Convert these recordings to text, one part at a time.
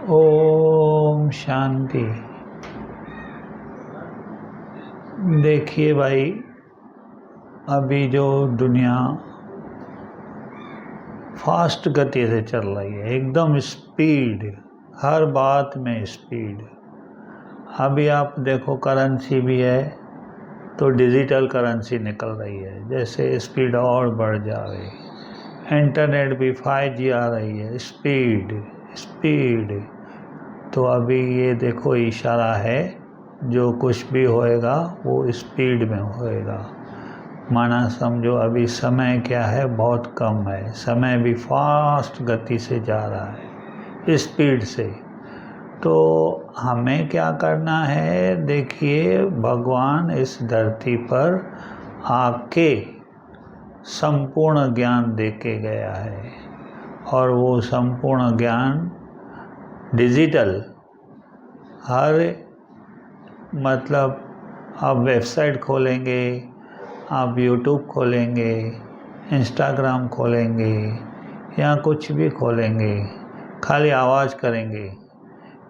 ओम शांति। देखिए भाई, अभी जो दुनिया फास्ट गति से चल रही है, एकदम स्पीड, हर बात में स्पीड। अभी आप देखो, करेंसी भी है तो डिजिटल करेंसी निकल रही है, जैसे स्पीड और बढ़ जाए। इंटरनेट भी 5G आ रही है, स्पीड स्पीड। तो अभी ये देखो, इशारा है, जो कुछ भी होएगा वो स्पीड में होएगा। माना समझो अभी समय क्या है, बहुत कम है, समय भी फास्ट गति से जा रहा है, स्पीड से। तो हमें क्या करना है, देखिए, भगवान इस धरती पर आके संपूर्ण ज्ञान दे के गया है, और वो संपूर्ण ज्ञान डिजिटल, हर मतलब आप वेबसाइट खोलेंगे, आप यूट्यूब खोलेंगे, इंस्टाग्राम खोलेंगे या कुछ भी खोलेंगे, खाली आवाज़ करेंगे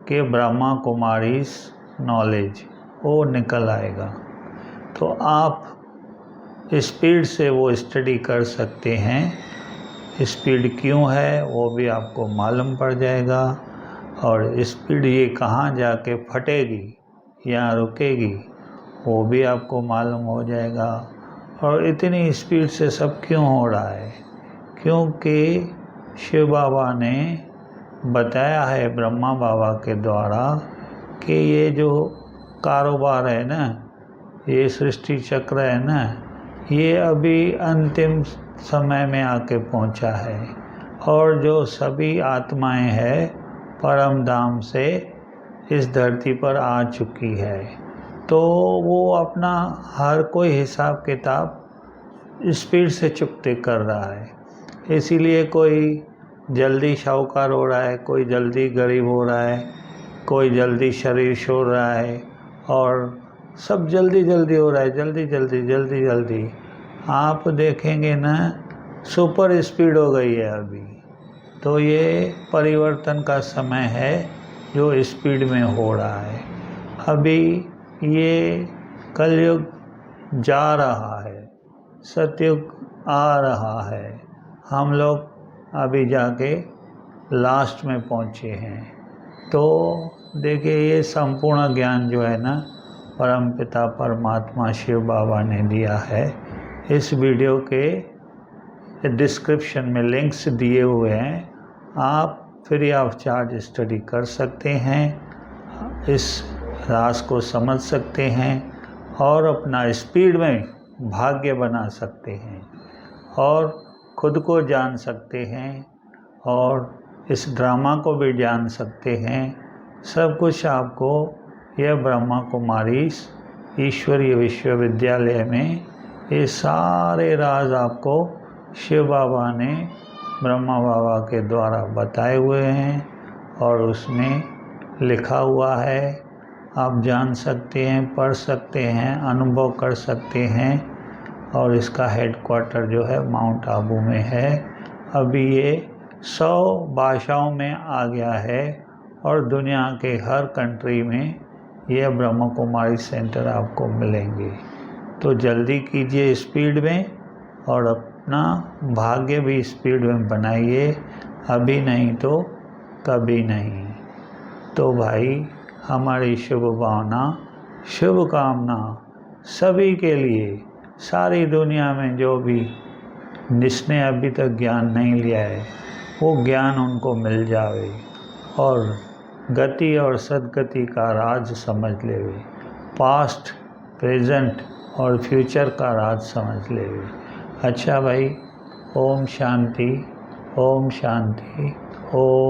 कि ब्रह्मा कुमारीज नॉलेज, वो निकल आएगा। तो आप स्पीड से वो स्टडी कर सकते हैं। स्पीड क्यों है वो भी आपको मालूम पड़ जाएगा, और स्पीड ये कहाँ जाके फटेगी या रुकेगी वो भी आपको मालूम हो जाएगा। और इतनी स्पीड से सब क्यों हो रहा है, क्योंकि शिव बाबा ने बताया है ब्रह्मा बाबा के द्वारा कि ये जो कारोबार है ना, ये सृष्टि चक्र है ना, ये अभी अंतिम समय में आके पहुंचा है, और जो सभी आत्माएं हैं परम धाम से इस धरती पर आ चुकी है। तो वो अपना हर कोई हिसाब किताब स्पीड से चुकते कर रहा है। इसीलिए कोई जल्दी शाहूकार हो रहा है, कोई जल्दी गरीब हो रहा है, कोई जल्दी शरीर छोड़ रहा है, और सब जल्दी जल्दी हो रहा है, जल्दी जल्दी जल्दी जल्दी। आप देखेंगे ना, सुपर स्पीड हो गई है अभी। तो ये परिवर्तन का समय है जो स्पीड में हो रहा है। अभी ये कलयुग जा रहा है, सतयुग आ रहा है, हम लोग अभी जाके लास्ट में पहुँचे हैं। तो देखिए, ये संपूर्ण ज्ञान जो है ना, परमपिता परमात्मा शिव बाबा ने दिया है। इस वीडियो के डिस्क्रिप्शन में लिंक्स दिए हुए हैं, आप फ्री ऑफ चार्ज स्टडी कर सकते हैं, इस राज को समझ सकते हैं, और अपना स्पीड में भाग्य बना सकते हैं, और खुद को जान सकते हैं, और इस ड्रामा को भी जान सकते हैं। सब कुछ आपको यह ब्रह्मा कुमारीज ईश्वरीय विश्वविद्यालय में ये सारे राज आपको शिव बाबा ने ब्रह्मा बाबा के द्वारा बताए हुए हैं, और उसमें लिखा हुआ है। आप जान सकते हैं, पढ़ सकते हैं, अनुभव कर सकते हैं। और इसका हेडक्वार्टर जो है माउंट आबू में है। अभी ये 100 भाषाओं में आ गया है, और दुनिया के हर कंट्री में ये ब्रह्मा कुमारी सेंटर आपको मिलेंगे। तो जल्दी कीजिए स्पीड में, और अपना भाग्य भी स्पीड में बनाइए, अभी नहीं तो कभी नहीं। तो भाई, हमारी शुभ भावना, शुभकामना सभी के लिए, सारी दुनिया में जो भी जिसने अभी तक ज्ञान नहीं लिया है, वो ज्ञान उनको मिल जावे, और गति और सदगति का राज समझ लेवे, पास्ट, प्रेजेंट और फ्यूचर का राज समझ लेवे। अच्छा भाई, ओम शांति, ओम शांति, ओम।